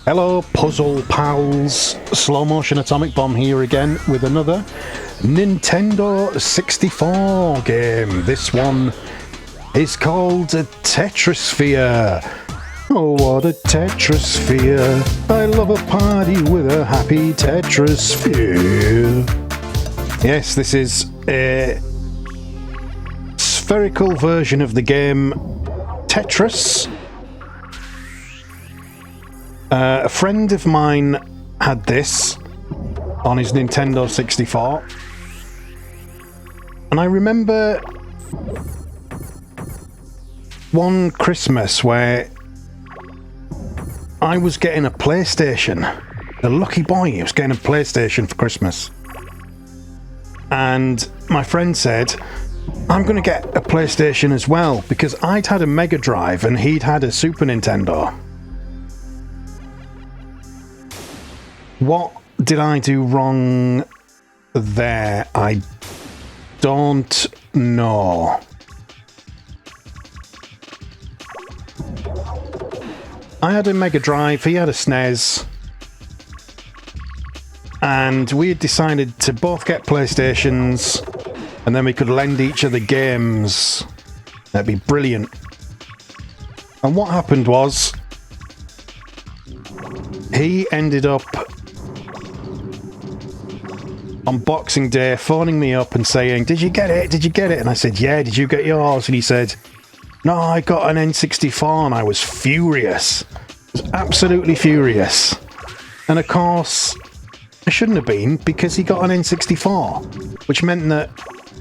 Hello, puzzle pals. Slow Motion Atomic Bomb here again with another Nintendo 64 game. This one is called Tetrisphere. Oh, what a Tetrisphere. I love a party with a happy Tetrisphere. Yes, this is a spherical version of the game Tetris. A friend of mine had this on his Nintendo 64, and I remember one Christmas where I was getting a PlayStation. The lucky boy was getting a PlayStation for Christmas, and my friend said, I'm going to get a PlayStation as well, because I'd had a Mega Drive and he'd had a Super Nintendo. What did I do wrong there? I don't know. I had a Mega Drive, he had a SNES, and we had decided to both get PlayStations, and then we could lend each other games. That'd be brilliant. And what happened was, he ended up on Boxing Day phoning me up and saying, did you get it? Did you get it? And I said, yeah, did you get yours? And he said, no, I got an N64, and I was furious. I was absolutely furious. And of course, I shouldn't have been, because he got an N64, which meant that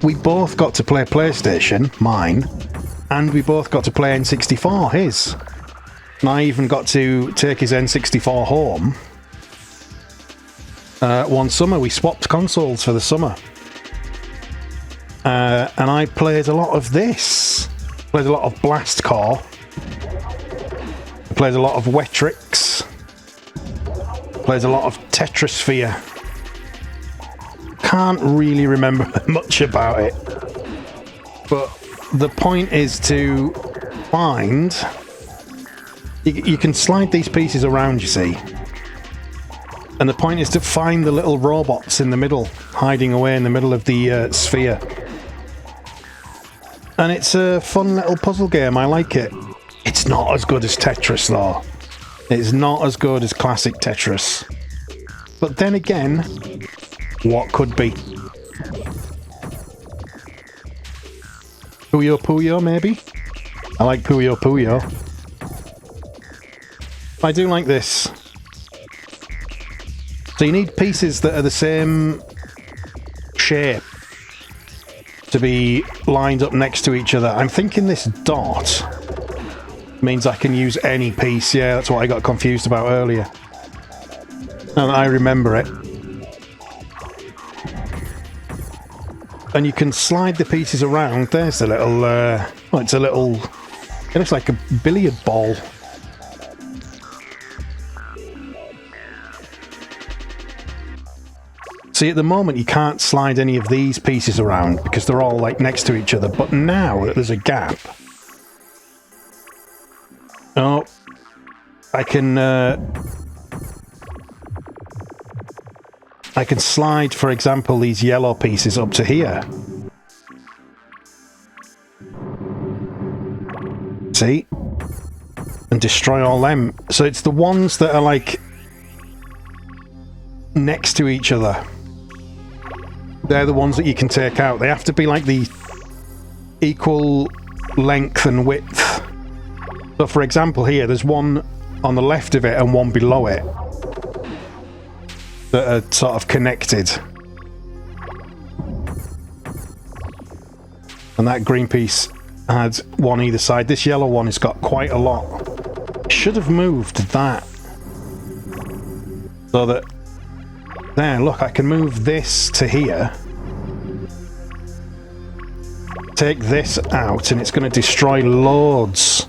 we both got to play PlayStation, mine, and we both got to play N64, his. And I even got to take his N64 home. One summer, we swapped consoles for the summer. And I played a lot of this. Played a lot of Blast Core. Played a lot of Wetrix. Played a lot of Tetrisphere. Can't really remember much about it. But the point is to find... You can slide these pieces around, you see. And the point is to find the little robots in the middle, hiding away in the middle of the sphere. And it's a fun little puzzle game, I like it. It's not as good as Tetris, though. It's not as good as classic Tetris. But then again, what could be? Puyo Puyo, maybe? I like Puyo Puyo. I do like this. So you need pieces that are the same shape to be lined up next to each other. I'm thinking this dot means I can use any piece. Yeah, that's what I got confused about earlier. And I remember it. And you can slide the pieces around. There's a little... well, it's a little... It looks like a billiard ball. See, at the moment you can't slide any of these pieces around because they're all like next to each other, but now that there's a gap, oh, I can slide, for example, these yellow pieces up to here. See? And destroy all them. So it's the ones that are like next to each other. They're the ones that you can take out. They have to be like the equal length and width. So for example here, there's one on the left of it and one below it that are sort of connected. And that green piece had one either side. This yellow one has got quite a lot. Should have moved that. So that... There, look, I can move this to here. Take this out, and it's going to destroy loads.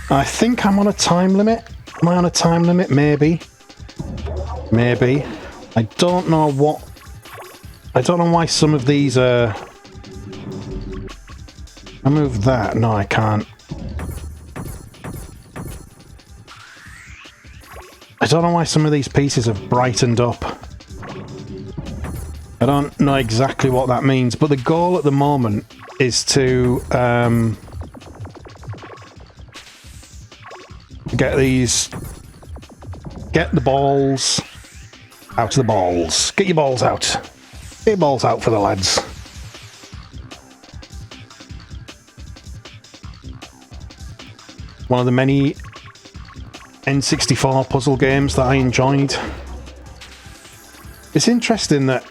I think I'm on a time limit. Am I on a time limit? Maybe. Maybe. I don't know what... I don't know why some of these are... I move that. No, I can't. I don't know why some of these pieces have brightened up. I don't know exactly what that means, but the goal at the moment is to get the balls out of the balls. Get your balls out. Get your balls out for the lads. One of the many N64 puzzle games that I enjoyed. It's interesting that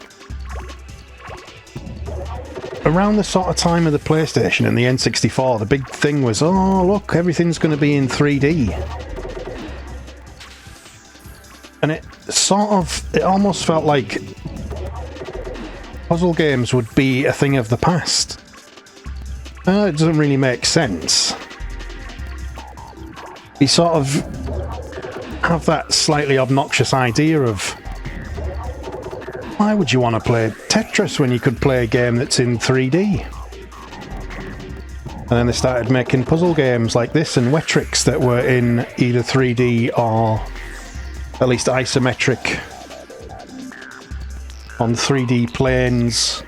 around the sort of time of the PlayStation and the N64, the big thing was, oh look, everything's going to be in 3D. And it almost felt like puzzle games would be a thing of the past. It doesn't really make sense. You sort of have that slightly obnoxious idea of, why would you want to play Tetris when you could play a game that's in 3D? And then they started making puzzle games like this and Wetrix that were in either 3D or at least isometric on 3D planes.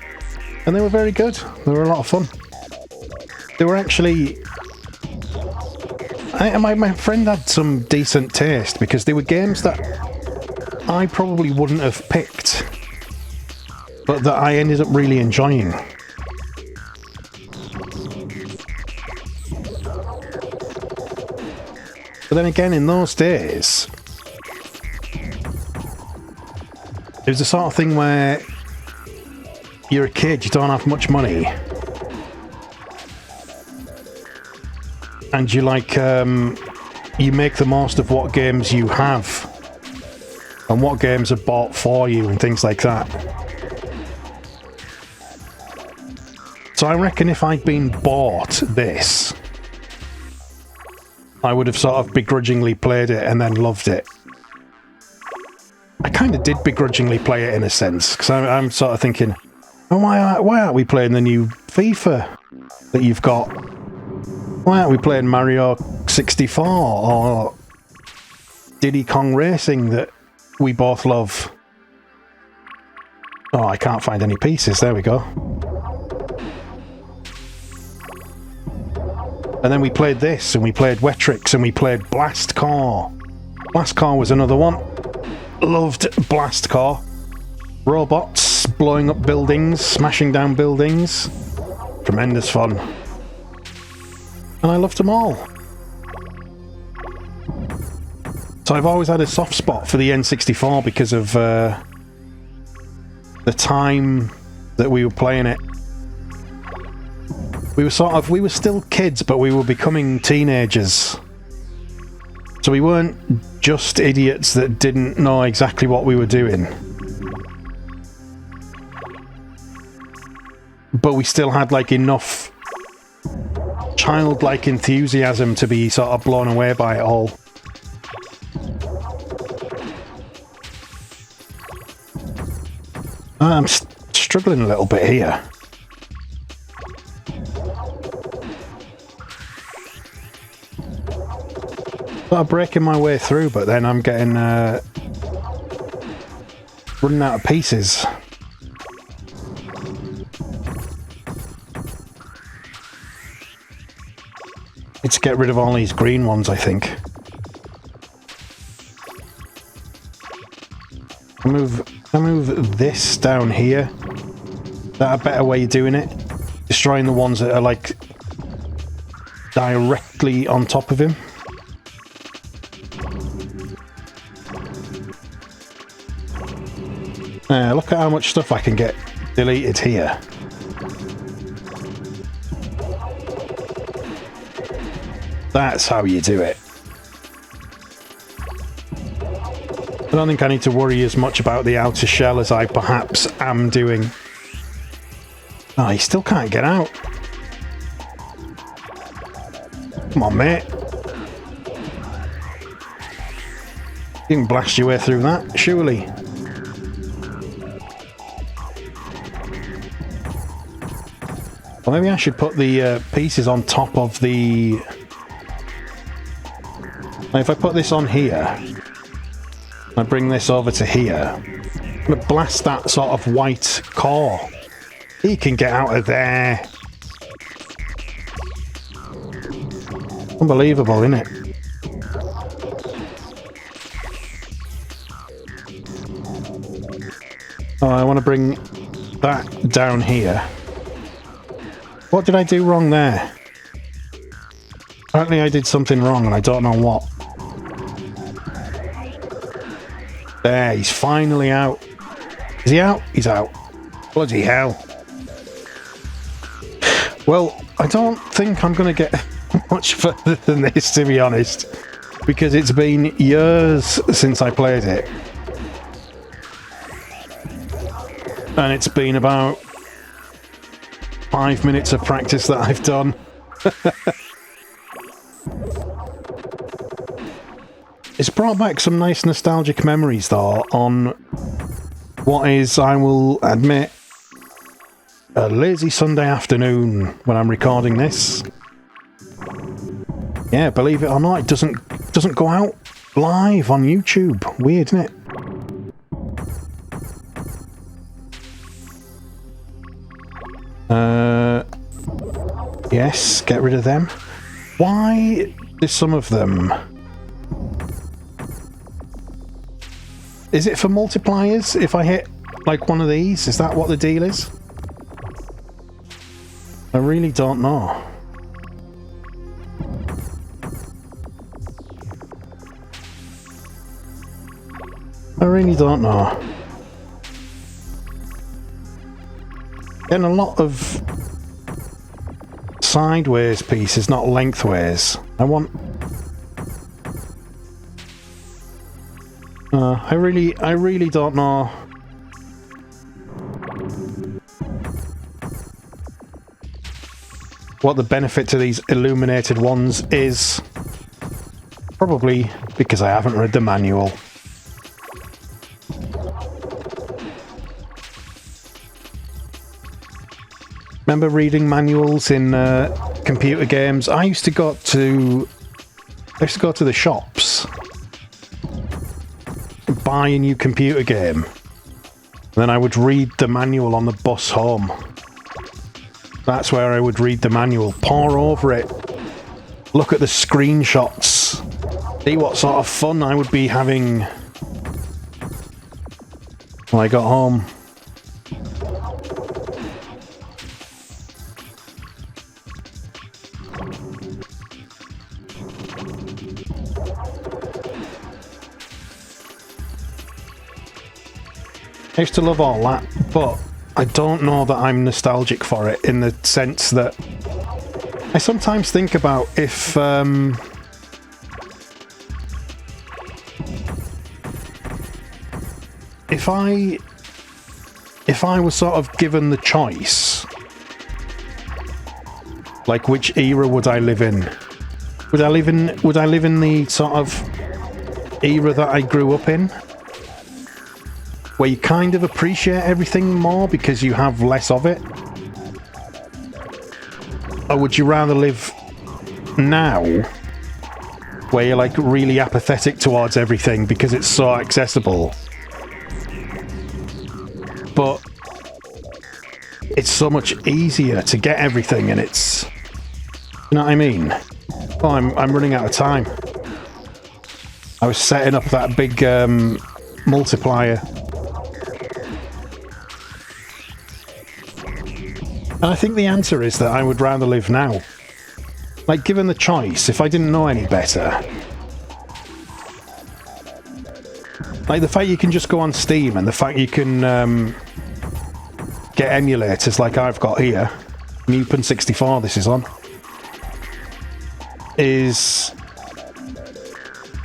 And they were very good. They were a lot of fun. They were actually... My friend had some decent taste because they were games that I probably wouldn't have picked, but that I ended up really enjoying. But then again, in those days, it was the sort of thing where you're a kid, you don't have much money. And you you make the most of what games you have and what games are bought for you and things like that. So I reckon if I'd been bought this, I would have sort of begrudgingly played it and then loved it. I kind of did begrudgingly play it in a sense, because I'm sort of thinking, oh, why aren't we playing the new FIFA that you've got? Why aren't we playing Mario 64 or Diddy Kong Racing that we both love? Oh, I can't find any pieces. There we go. And then we played this, and we played Wetrix, and we played Blast Core. Blast Core was another one. Loved Blast Core. Robots blowing up buildings, smashing down buildings. Tremendous fun. And I loved them all. So I've always had a soft spot for the N64 because of the time that we were playing it. We were still kids, but we were becoming teenagers. So we weren't just idiots that didn't know exactly what we were doing. But we still had enough childlike enthusiasm to be sort of blown away by it all. I'm struggling a little bit here. Sort of breaking my way through, but then I'm getting running out of pieces. Need to get rid of all these green ones, I think. I move this down here. Is that a better way of doing it? Destroying the ones that are directly on top of him. Look at how much stuff I can get deleted here. That's how you do it. I don't think I need to worry as much about the outer shell as I perhaps am doing. Oh, he still can't get out. Come on, mate. You can blast your way through that, surely. Or maybe I should put the pieces on top of the... Now, if I put this on here, I bring this over to here, I'm going to blast that sort of white core. He can get out of there. Unbelievable, isn't it? Oh, I want to bring that down here. What did I do wrong there? Apparently I did something wrong and I don't know what. There, he's finally out. Is he out? He's out. Bloody hell. Well, I don't think I'm going to get much further than this, to be honest. Because it's been years since I played it. And it's been about 5 minutes of practice that I've done. It's brought back some nice nostalgic memories, though, on what is, I will admit, a lazy Sunday afternoon when I'm recording this. Yeah, believe it or not, it doesn't go out live on YouTube. Weird, isn't it? Yes, get rid of them. Why do some of them... Is it for multipliers if I hit, like, one of these? Is that what the deal is? I really don't know. I really don't know. Getting a lot of sideways pieces, not lengthways. I want... I really don't know what the benefit to these illuminated ones is. Probably because I haven't read the manual. Remember reading manuals in computer games? I used to go to the shops, buy a new computer game, and then I would read the manual on the bus home. That's where I would read the manual, pore over it, look at the screenshots, see what sort of fun I would be having when I got home. I used to love all that, but I don't know that I'm nostalgic for it, in the sense that I sometimes think about if I was sort of given the choice, like, which era would I live in? Would I live in the sort of era that I grew up in, where you kind of appreciate everything more because you have less of it? Or would you rather live now, where you're, like, really apathetic towards everything because it's so accessible, but it's so much easier to get everything, and it's... You know what I mean? Oh, I'm running out of time. I was setting up that big multiplier. And I think the answer is that I would rather live now. Like, given the choice, if I didn't know any better. Like, the fact you can just go on Steam, and the fact you can get emulators like I've got here, N64 this is on, is...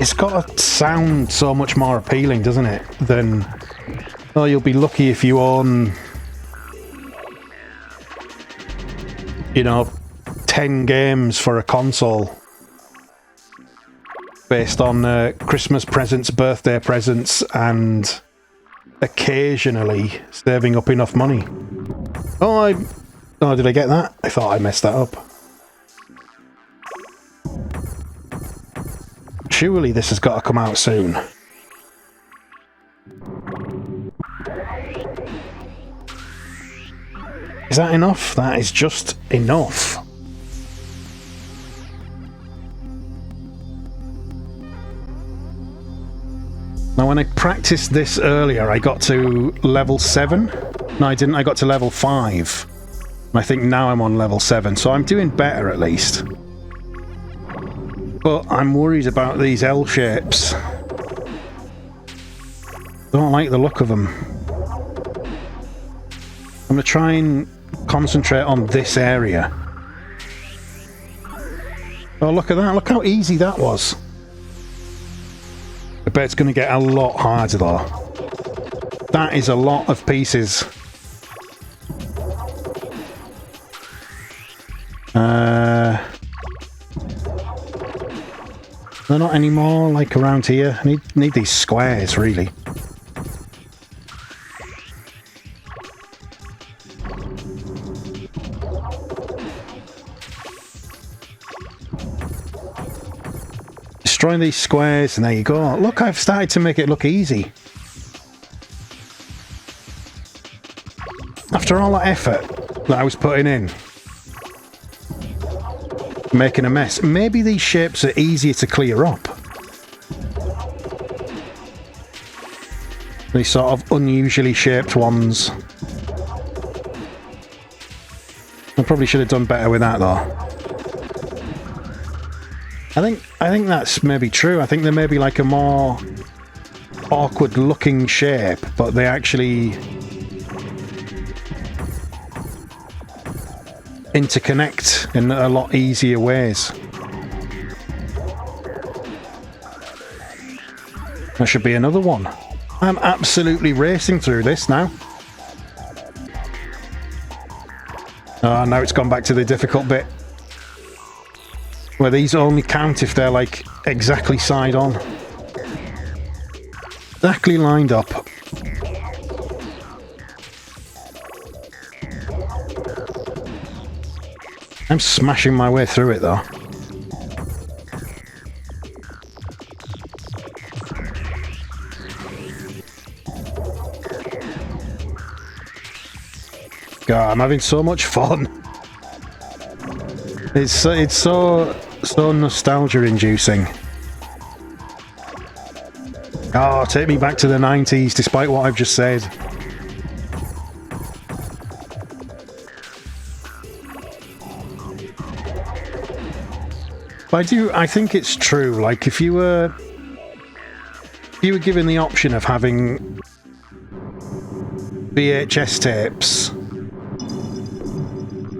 It's got to sound so much more appealing, doesn't it? Than, oh, you'll be lucky if you own... you know, 10 games for a console based on Christmas presents, birthday presents, and occasionally saving up enough money. Oh, Oh, did I get that? I thought I messed that up. Surely this has got to come out soon. Is that enough? That is just enough. Now, when I practiced this earlier, I got to level 7. No, I didn't. I got to level 5. And I think now I'm on level 7, so I'm doing better at least. But I'm worried about these L shapes. Don't like the look of them. I'm going to try and concentrate on this area. Oh, look at that. Look how easy that was. I bet it's going to get a lot harder though. That is a lot of pieces. They're not anymore like around here. I need these squares really. Destroying these squares, and there you go. Look, I've started to make it look easy. After all that effort that I was putting in, making a mess, maybe these shapes are easier to clear up. These sort of unusually shaped ones. I probably should have done better with that though. I think that's maybe true. I think there may be like a more awkward looking shape, but they actually interconnect in a lot easier ways. There should be another one. I'm absolutely racing through this now. Oh, now it's gone back to the difficult bit. Where these only count if they're like exactly side on. Exactly lined up. I'm smashing my way through it though. God, I'm having so much fun. It's so nostalgia-inducing. Oh, take me back to the 90s, despite what I've just said. But I think it's true. Like, if you were given the option of having VHS tapes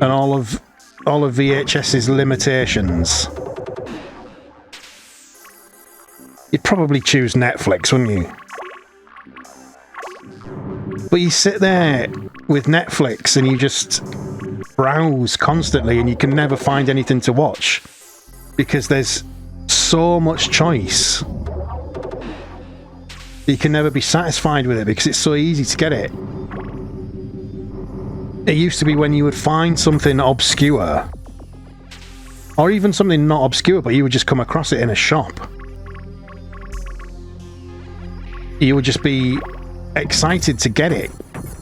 and all of VHS's limitations, you'd probably choose Netflix, wouldn't you? But you sit there with Netflix and you just browse constantly and you can never find anything to watch because there's so much choice. You can never be satisfied with it because it's so easy to get it. It used to be when you would find something obscure, or even something not obscure, but you would just come across it in a shop. You would just be excited to get it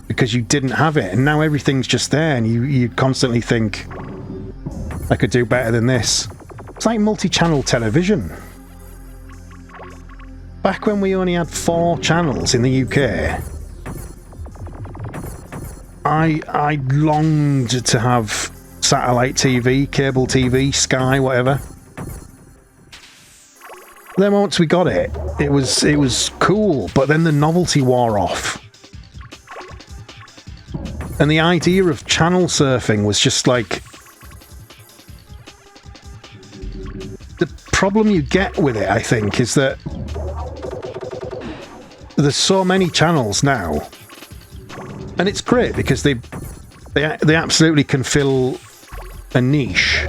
because you didn't have it, and now everything's just there, and you constantly think, I could do better than this. It's like multi-channel television. Back when we only had 4 channels in the UK, I longed to have satellite TV, cable TV, Sky, whatever. Then once we got it, it was cool, but then the novelty wore off. And the idea of channel surfing was just like... The problem you get with it, I think, is that there's so many channels now. And it's great because they absolutely can fill a niche.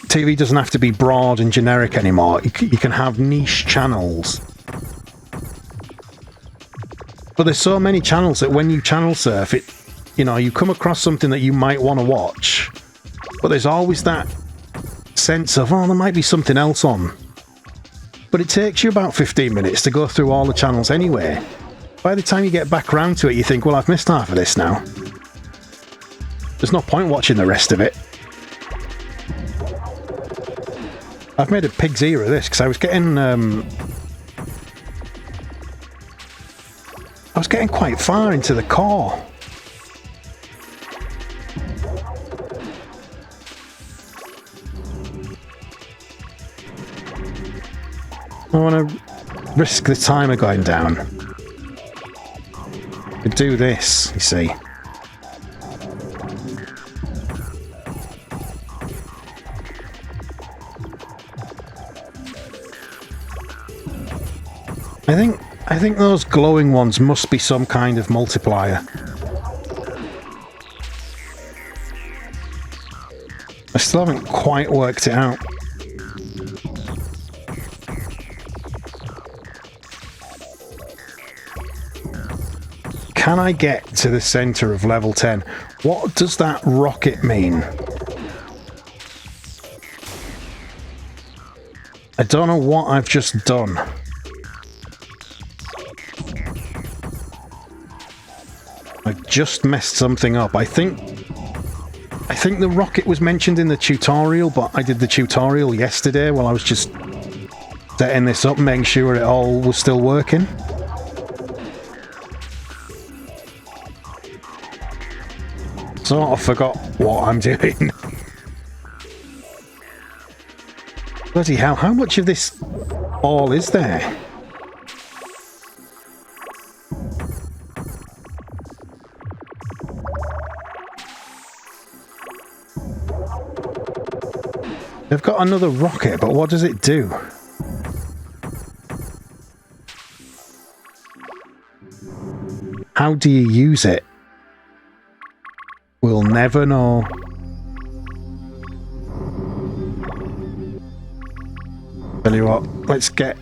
TV doesn't have to be broad and generic anymore. You can have niche channels. But there's so many channels that when you channel surf, You know, you come across something that you might want to watch, but there's always that sense of, oh, there might be something else on. But it takes you about 15 minutes to go through all the channels anyway. By the time you get back around to it, you think, well, I've missed half of this now. There's no point watching the rest of it. I've made a pig's ear of this because I was getting quite far into the core. I want to risk the timer going down. To do this, you see. I think those glowing ones must be some kind of multiplier. I still haven't quite worked it out. Can I get to the center of level 10? What does that rocket mean? I don't know what I've just done. I've just messed something up. I think the rocket was mentioned in the tutorial, but I did the tutorial yesterday while I was just setting this up, making sure it all was still working. Sort of forgot what I'm doing. Bloody hell, how much of this ball is there? They've got another rocket, but what does it do? How do you use it? We'll never know. Tell you what, let's get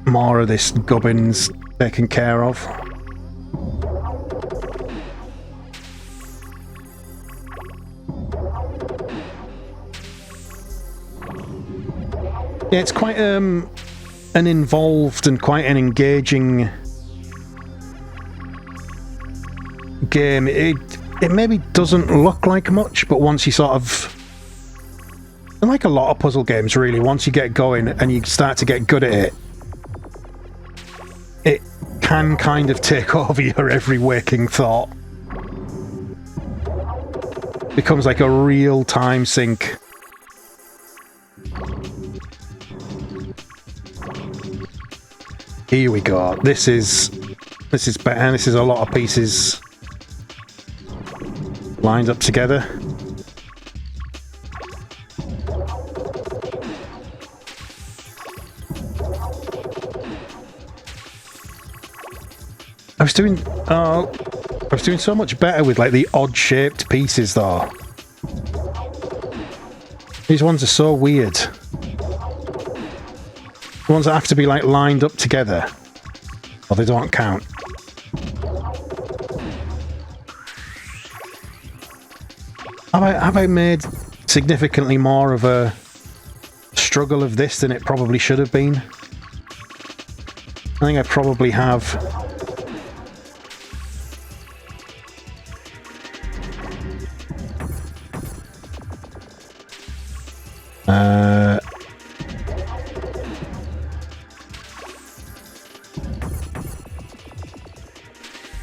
more of this gubbins taken care of. Yeah, it's quite an involved and quite an engaging game. It maybe doesn't look like much, but once you sort of... like a lot of puzzle games, really, once you get going and you start to get good at it, it can kind of take over your every waking thought. It becomes like a real time sink. Here we go. This is better. This is a lot of pieces lined up together. I was doing so much better with like the odd shaped pieces though. These ones are so weird. The ones that have to be like lined up together, or they don't count. Have I made significantly more of a struggle of this than it probably should have been? I think I probably have.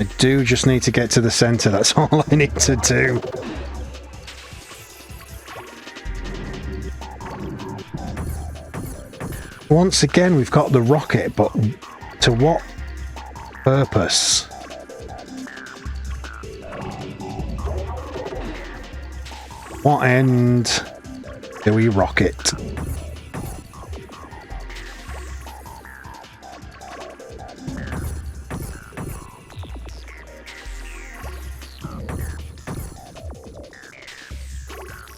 I do just need to get to the center, that's all I need to do. Once again, we've got the rocket, but to what purpose? What end do we rocket?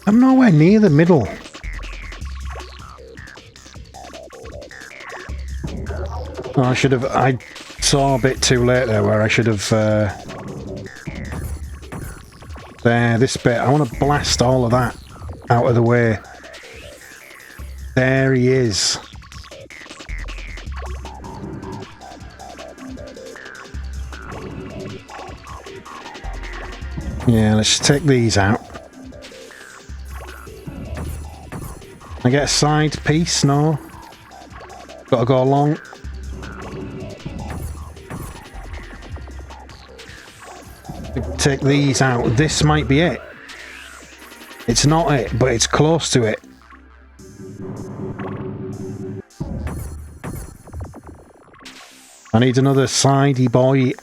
I'm nowhere near the middle. Oh, I saw a bit too late there where I should have There, this bit. I want to blast all of that out of the way. There he is. Yeah, let's just take these out. I get a side piece? No. Gotta go along. Take these out. This might be it. It's not it, but it's close to it. I need another sidey boy.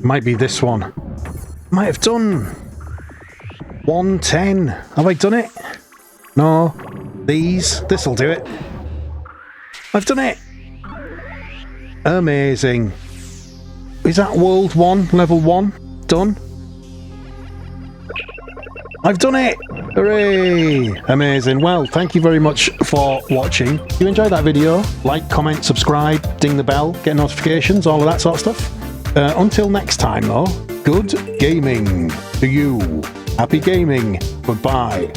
Might be this one. Might have done 110. Have I done it? No. These. This'll do it. I've done it. Amazing. Is that World 1, Level 1? Done? I've done it! Hooray! Amazing. Well, thank you very much for watching. If you enjoyed that video, like, comment, subscribe, ding the bell, get notifications, all of that sort of stuff. Until next time, though, good gaming to you. Happy gaming. Goodbye.